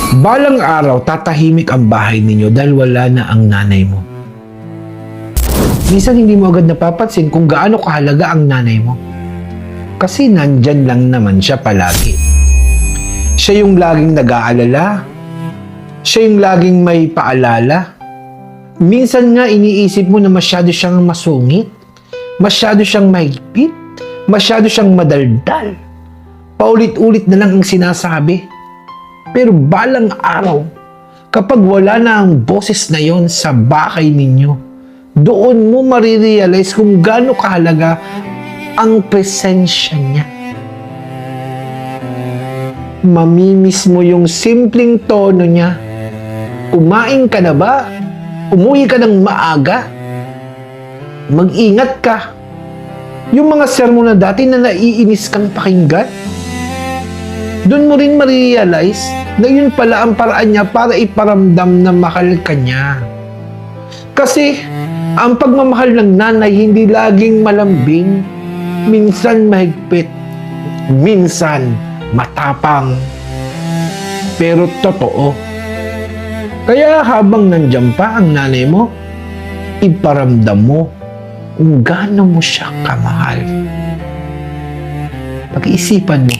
Balang araw, tatahimik ang bahay ninyo dahil wala na ang nanay mo. Minsan hindi mo agad napapansin kung gaano kahalaga ang nanay mo. Kasi nandyan lang naman siya palagi. Siya yung laging nag-aalala. Siya yung laging may paalala. Minsan nga iniisip mo na masyado siyang masungit. Masyado siyang mahigpit. Masyado siyang madaldal. Paulit-ulit na lang ang sinasabi. Pero balang araw, kapag wala na ang boses na yon sa bahay ninyo, doon mo marirealize kung gaano kahalaga ang presensya niya. Mamimiss mo yung simpleng tono niya. Kumain ka na ba? Umuwi ka ng maaga? Mag-ingat ka. Yung mga sermon na dati na naiinis kang pakinggan, doon mo rin marirealize na yun pala ang paraan niya para iparamdam na mahal ka niya. Kasi, ang pagmamahal ng nanay hindi laging malambing, minsan mahigpit, minsan matapang, pero totoo. Kaya habang nandiyan pa ang nanay mo, iparamdam mo kung gaano mo siya kamahal. Pag-iisipan mo,